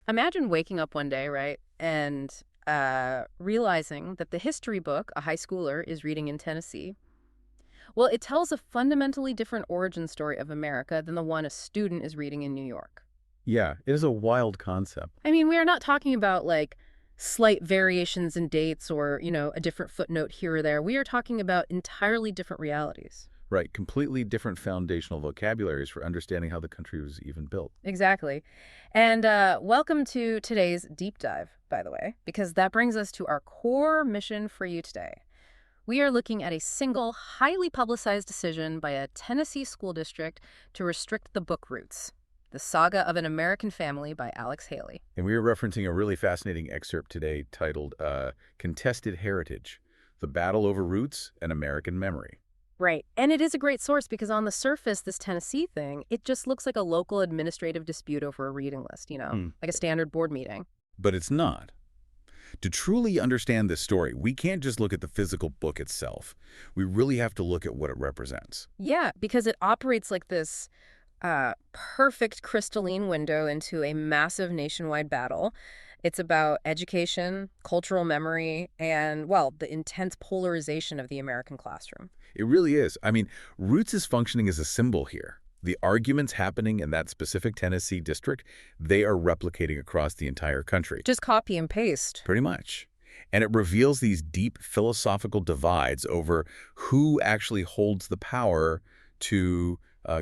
Imagine waking up one day, right, and realizing that the history book a high schooler is reading in Tennessee, well, it tells a fundamentally different origin story of America than the one a student is reading in New York. Yeah, it is a wild concept. I mean, we are not talking about, like, slight variations in dates or, a different footnote here or there. We are talking about entirely different realities. Right, completely different foundational vocabularies for understanding how the country was even built. Exactly. And welcome to today's deep dive, by the way, because that brings us to our core mission for you today. We are looking at a single, highly publicized decision by a Tennessee school district to restrict the book Roots, The Saga of an American Family by Alex Haley. And we are referencing a really fascinating excerpt today titled Contested Heritage, The Battle Over Roots and American Memory. Right. And it is a great source because on the surface, this Tennessee thing, it just looks like a local administrative dispute over a reading list, like a standard board meeting. But it's not. To truly understand this story, we can't just look at the physical book itself. We really have to look at what it represents. Yeah, because it operates like this perfect crystalline window into a massive nationwide battle. It's about education, cultural memory, and, well, the intense polarization of the American classroom. It really is. I mean, Roots is functioning as a symbol here. The arguments happening in that specific Tennessee district, they are replicating across the entire country. Just copy and paste. Pretty much. And it reveals these deep philosophical divides over who actually holds the power to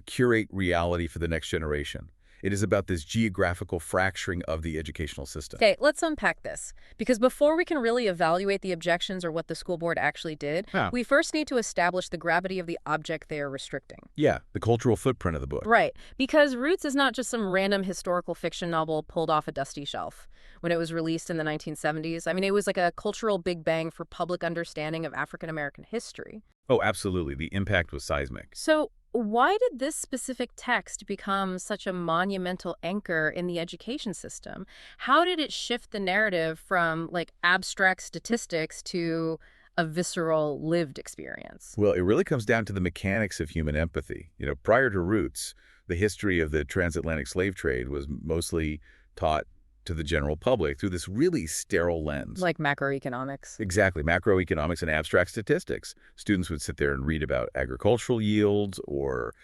curate reality for the next generation. It is about this geographical fracturing of the educational system. Okay, let's unpack this. Because before we can really evaluate the objections or what the school board actually did, we first need to establish the gravity of the object they are restricting. Yeah, the cultural footprint of the book. Right, because Roots is not just some random historical fiction novel pulled off a dusty shelf. When it was released in the 1970s, I mean, it was like a cultural big bang for public understanding of African-American history. Oh, absolutely. The impact was seismic. So why did this specific text become such a monumental anchor in the education system? How did it shift the narrative from, like, abstract statistics to a visceral, lived experience? Well, it really comes down to the mechanics of human empathy. Prior to Roots, the history of the transatlantic slave trade was mostly taught to the general public through this really sterile lens. Like macroeconomics. Exactly, macroeconomics and abstract statistics. Students would sit there and read about agricultural yields or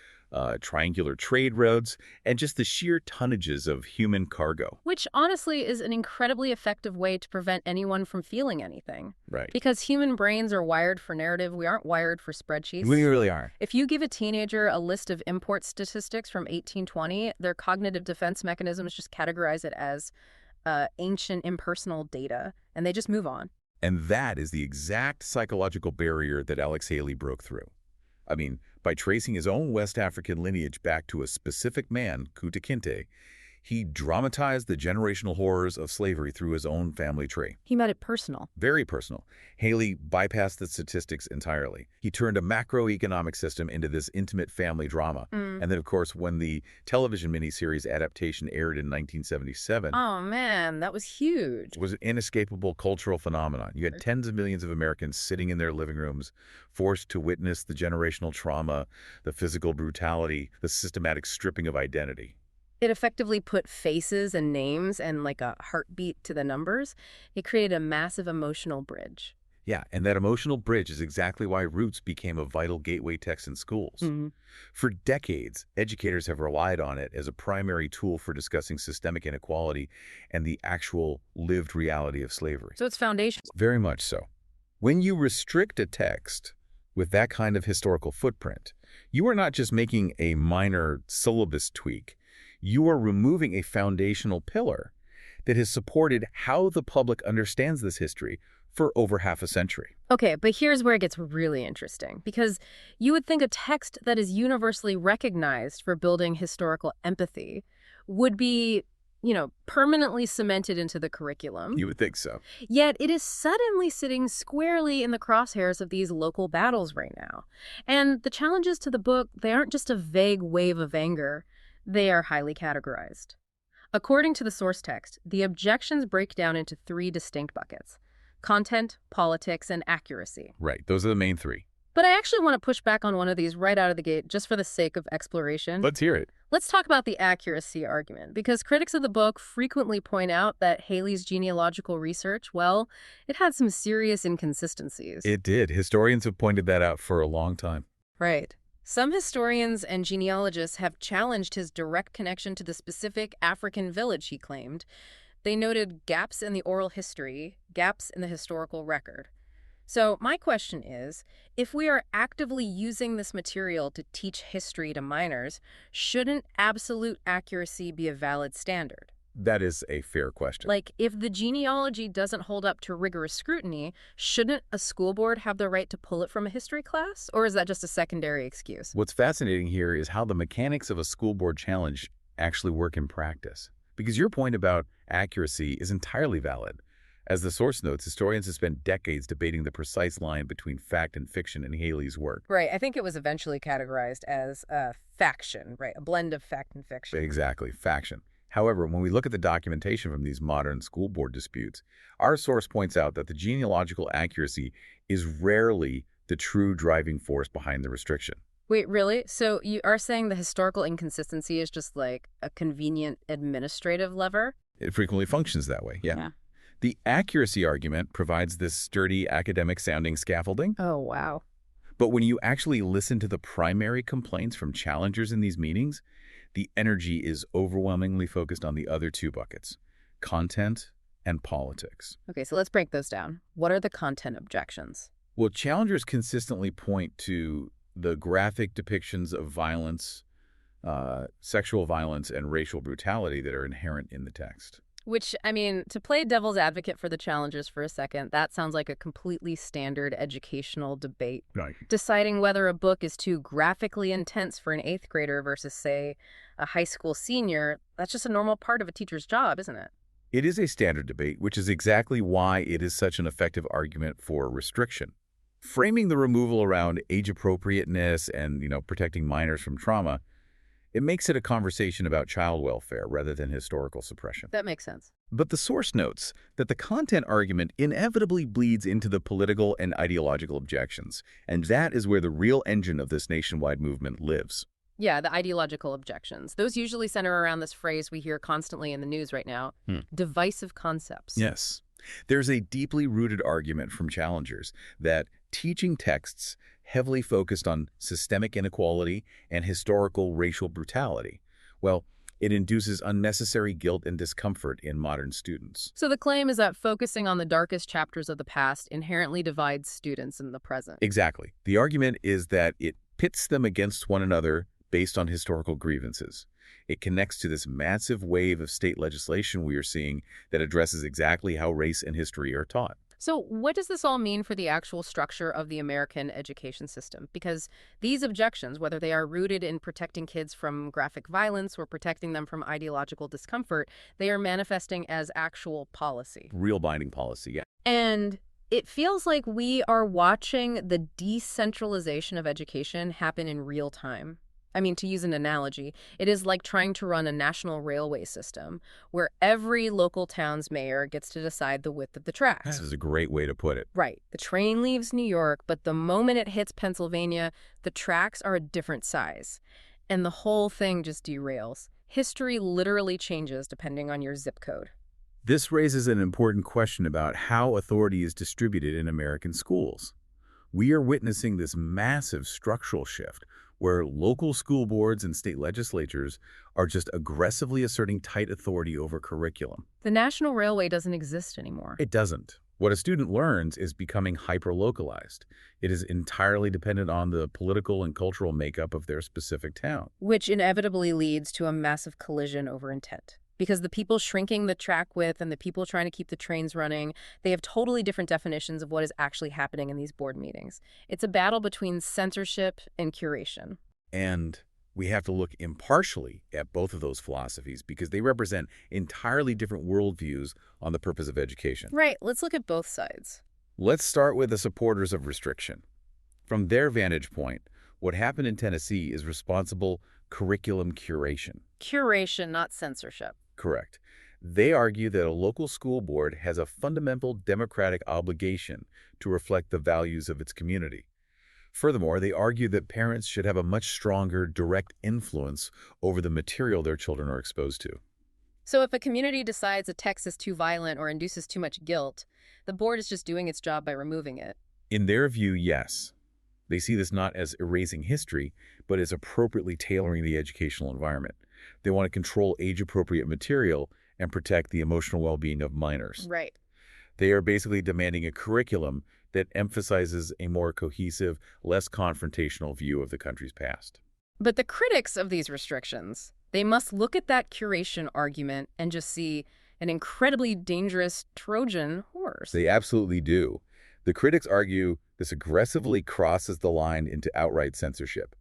triangular trade routes and just the sheer tonnages of human cargo. Which honestly is an incredibly effective way to prevent anyone from feeling anything. Right. Because human brains are wired for narrative. We aren't wired for spreadsheets. We really are. If you give a teenager a list of import statistics from 1820, their cognitive defense mechanisms just categorize it as ancient impersonal data, and they just move on. And that is the exact psychological barrier that Alex Haley broke through. I mean, by tracing his own West African lineage back to a specific man, Kunta Kinte, he dramatized the generational horrors of slavery through his own family tree. He made it personal. Very personal. Haley bypassed the statistics entirely. He turned a macroeconomic system into this intimate family drama. And then, of course, when the television miniseries adaptation aired in 1977, oh, man, that was huge. it was an inescapable cultural phenomenon. You had tens of millions of Americans sitting in their living rooms, forced to witness the generational trauma, the physical brutality, the systematic stripping of identity. It effectively put faces and names and, like, a heartbeat to the numbers. It created a massive emotional bridge. Yeah, and that emotional bridge is exactly why Roots became a vital gateway text in schools. For decades, educators have relied on it as a primary tool for discussing systemic inequality and the actual lived reality of slavery. So it's foundational. Very much so. When you restrict a text with that kind of historical footprint, you are not just making a minor syllabus tweak. You are removing a foundational pillar that has supported how the public understands this history for over half a century. Okay, but here's where it gets really interesting, because you would think a text that is universally recognized for building historical empathy would be, permanently cemented into the curriculum. You would think so. Yet it is suddenly sitting squarely in the crosshairs of these local battles right now. And the challenges to the book, they aren't just a vague wave of anger. They are highly categorized. According to the source text, the objections break down into 3 distinct buckets: content, politics, and accuracy. Right. Those are the main 3. But I actually want to push back on one of these right out of the gate, just for the sake of exploration. Let's hear it. Let's talk about the accuracy argument, because critics of the book frequently point out that Haley's genealogical research, well, it had some serious inconsistencies. It did. Historians have pointed that out for a long time. Right. Some historians and genealogists have challenged his direct connection to the specific African village he claimed. They noted gaps in the oral history, gaps in the historical record. So my question is, if we are actively using this material to teach history to minors, shouldn't absolute accuracy be a valid standard? That is a fair question. Like, if the genealogy doesn't hold up to rigorous scrutiny, shouldn't a school board have the right to pull it from a history class? Or is that just a secondary excuse? What's fascinating here is how the mechanics of a school board challenge actually work in practice. Because your point about accuracy is entirely valid. As the source notes, historians have spent decades debating the precise line between fact and fiction in Haley's work. Right. I think it was eventually categorized as a faction, right? A blend of fact and fiction. Exactly, faction. However, when we look at the documentation from these modern school board disputes, our source points out that the genealogical accuracy is rarely the true driving force behind the restriction. Wait, really? So you are saying the historical inconsistency is just like a convenient administrative lever? It frequently functions that way, yeah. The accuracy argument provides this sturdy academic-sounding scaffolding. Oh, wow. But when you actually listen to the primary complaints from challengers in these meetings, the energy is overwhelmingly focused on the other two buckets, content and politics. Okay, so let's break those down. What are the content objections? Well, challengers consistently point to the graphic depictions of violence, sexual violence, and racial brutality that are inherent in the text. Which, I mean, to play devil's advocate for the challengers for a second, that sounds like a completely standard educational debate. Right. Deciding whether a book is too graphically intense for an 8th grader versus, say, a high school senior, that's just a normal part of a teacher's job, isn't it? It is a standard debate, which is exactly why it is such an effective argument for restriction. Framing the removal around age appropriateness and, protecting minors from trauma, it makes it a conversation about child welfare rather than historical suppression. That makes sense. But the source notes that the content argument inevitably bleeds into the political and ideological objections, and that is where the real engine of this nationwide movement lives. Yeah, the ideological objections. Those usually center around this phrase we hear constantly in the news right now, divisive concepts. Yes. There's a deeply rooted argument from challengers that teaching texts heavily focused on systemic inequality and historical racial brutality, well, it induces unnecessary guilt and discomfort in modern students. So the claim is that focusing on the darkest chapters of the past inherently divides students in the present. Exactly. The argument is that it pits them against one another based on historical grievances. It connects to this massive wave of state legislation we are seeing that addresses exactly how race and history are taught. So what does this all mean for the actual structure of the American education system? Because these objections, whether they are rooted in protecting kids from graphic violence or protecting them from ideological discomfort, they are manifesting as actual policy. Real binding policy, yeah. And it feels like we are watching the decentralization of education happen in real time. I mean, to use an analogy, it is like trying to run a national railway system where every local town's mayor gets to decide the width of the tracks. This is a great way to put it. Right. The train leaves New York, but the moment it hits Pennsylvania, the tracks are a different size. And the whole thing just derails. History literally changes depending on your zip code. This raises an important question about how authority is distributed in American schools. We are witnessing this massive structural shift where local school boards and state legislatures are just aggressively asserting tight authority over curriculum. The national railway doesn't exist anymore. It doesn't. What a student learns is becoming hyper-localized. It is entirely dependent on the political and cultural makeup of their specific town. Which inevitably leads to a massive collision over intent. Because the people shrinking the track width and the people trying to keep the trains running, they have totally different definitions of what is actually happening in these board meetings. It's a battle between censorship and curation. And we have to look impartially at both of those philosophies because they represent entirely different worldviews on the purpose of education. Right, let's look at both sides. Let's start with the supporters of restriction. From their vantage point, what happened in Tennessee is responsible curriculum curation. Curation, not censorship. Correct. They argue that a local school board has a fundamental democratic obligation to reflect the values of its community. Furthermore, they argue that parents should have a much stronger direct influence over the material their children are exposed to. So if a community decides a text is too violent or induces too much guilt, the board is just doing its job by removing it. In their view, yes. They see this not as erasing history, but as appropriately tailoring the educational environment. They want to control age-appropriate material and protect the emotional well-being of minors. Right. They are basically demanding a curriculum that emphasizes a more cohesive, less confrontational view of the country's past. But the critics of these restrictions, they must look at that curation argument and just see an incredibly dangerous Trojan horse. They absolutely do. The critics argue this aggressively crosses the line into outright censorship.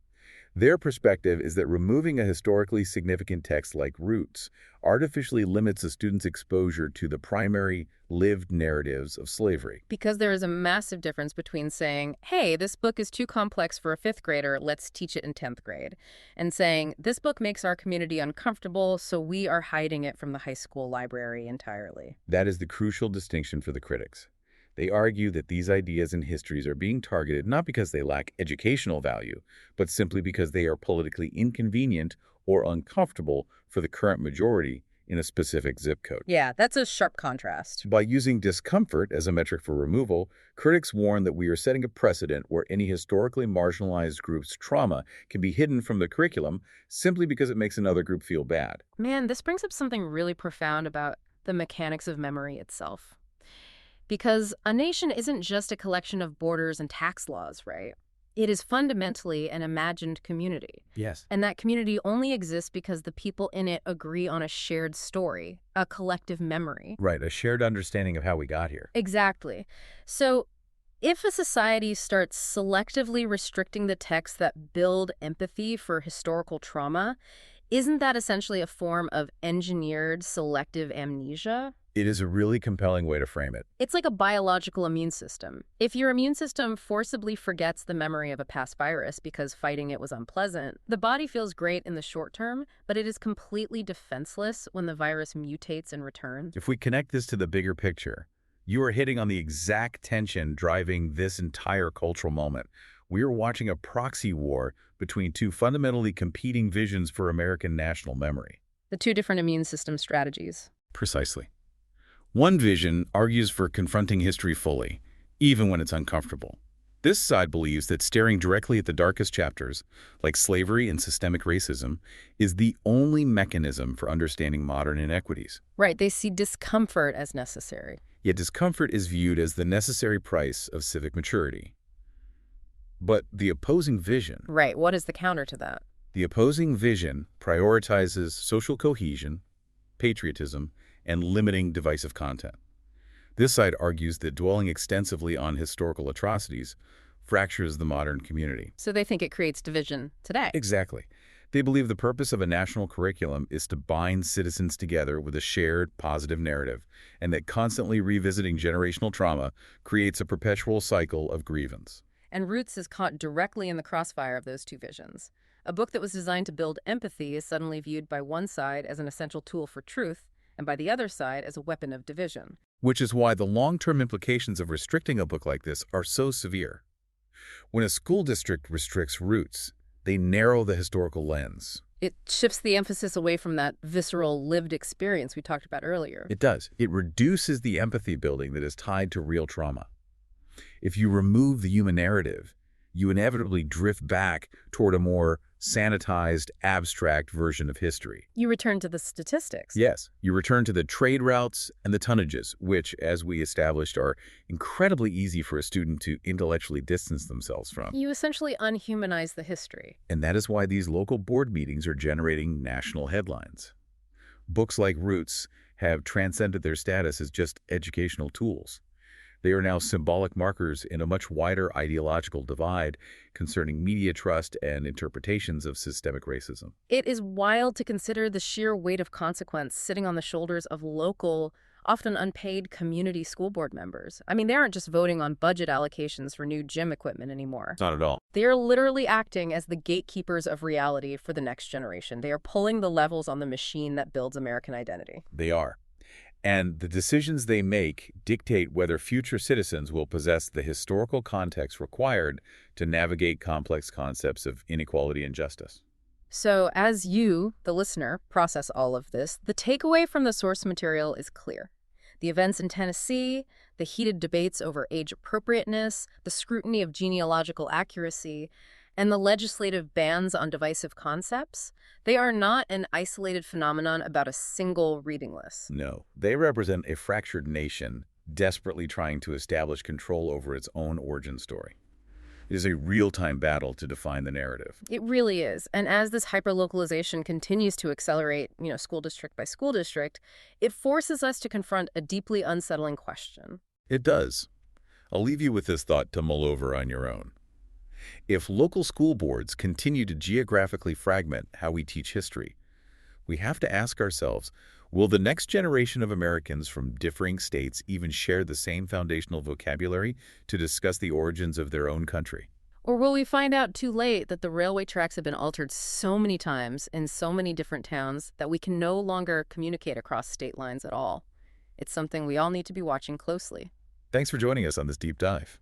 Their perspective is that removing a historically significant text like Roots artificially limits a student's exposure to the primary lived narratives of slavery. Because there is a massive difference between saying, hey, this book is too complex for a fifth grader, let's teach it in 10th grade, and saying, this book makes our community uncomfortable, so we are hiding it from the high school library entirely. That is the crucial distinction for the critics. They argue that these ideas and histories are being targeted not because they lack educational value, but simply because they are politically inconvenient or uncomfortable for the current majority in a specific zip code. Yeah, that's a sharp contrast. By using discomfort as a metric for removal, critics warn that we are setting a precedent where any historically marginalized group's trauma can be hidden from the curriculum simply because it makes another group feel bad. Man, this brings up something really profound about the mechanics of memory itself. Because a nation isn't just a collection of borders and tax laws, right? It is fundamentally an imagined community. Yes. And that community only exists because the people in it agree on a shared story, a collective memory. Right, a shared understanding of how we got here. Exactly. So if a society starts selectively restricting the texts that build empathy for historical trauma, isn't that essentially a form of engineered selective amnesia? It is a really compelling way to frame it. It's like a biological immune system. If your immune system forcibly forgets the memory of a past virus because fighting it was unpleasant, the body feels great in the short term, but it is completely defenseless when the virus mutates and returns. If we connect this to the bigger picture, you are hitting on the exact tension driving this entire cultural moment. We are watching a proxy war between two fundamentally competing visions for American national memory. The two different immune system strategies. Precisely. One vision argues for confronting history fully, even when it's uncomfortable. This side believes that staring directly at the darkest chapters, like slavery and systemic racism, is the only mechanism for understanding modern inequities. Right, they see discomfort as necessary. Yet discomfort is viewed as the necessary price of civic maturity. But the opposing vision... Right, what is the counter to that? The opposing vision prioritizes social cohesion, patriotism, and limiting divisive content. This side argues that dwelling extensively on historical atrocities fractures the modern community. So they think it creates division today. Exactly. They believe the purpose of a national curriculum is to bind citizens together with a shared positive narrative, and that constantly revisiting generational trauma creates a perpetual cycle of grievance. And Roots is caught directly in the crossfire of those two visions. A book that was designed to build empathy is suddenly viewed by one side as an essential tool for truth, and by the other side as a weapon of division. Which is why the long-term implications of restricting a book like this are so severe. When a school district restricts Roots, they narrow the historical lens. It shifts the emphasis away from that visceral lived experience we talked about earlier. It does. It reduces the empathy building that is tied to real trauma. If you remove the human narrative, you inevitably drift back toward a more sanitized, abstract version of history. You return to the statistics. Yes, you return to the trade routes and the tonnages, which, as we established, are incredibly easy for a student to intellectually distance themselves from. You essentially unhumanize the history. And that is why these local board meetings are generating national headlines. Books like Roots have transcended their status as just educational tools. They are now symbolic markers in a much wider ideological divide concerning media trust and interpretations of systemic racism. It is wild to consider the sheer weight of consequence sitting on the shoulders of local, often unpaid community school board members. I mean, they aren't just voting on budget allocations for new gym equipment anymore. Not at all. They are literally acting as the gatekeepers of reality for the next generation. They are pulling the levels on the machine that builds American identity. They are. And the decisions they make dictate whether future citizens will possess the historical context required to navigate complex concepts of inequality and justice. So as you, the listener, process all of this, the takeaway from the source material is clear. The events in Tennessee, the heated debates over age appropriateness, the scrutiny of genealogical accuracy, and the legislative bans on divisive concepts, they are not an isolated phenomenon about a single reading list. No, they represent a fractured nation desperately trying to establish control over its own origin story. It is a real-time battle to define the narrative. It really is. And as this hyperlocalization continues to accelerate, school district by school district, it forces us to confront a deeply unsettling question. It does. I'll leave you with this thought to mull over on your own. If local school boards continue to geographically fragment how we teach history, we have to ask ourselves, will the next generation of Americans from differing states even share the same foundational vocabulary to discuss the origins of their own country? Or will we find out too late that the railway tracks have been altered so many times in so many different towns that we can no longer communicate across state lines at all? It's something we all need to be watching closely. Thanks for joining us on this deep dive.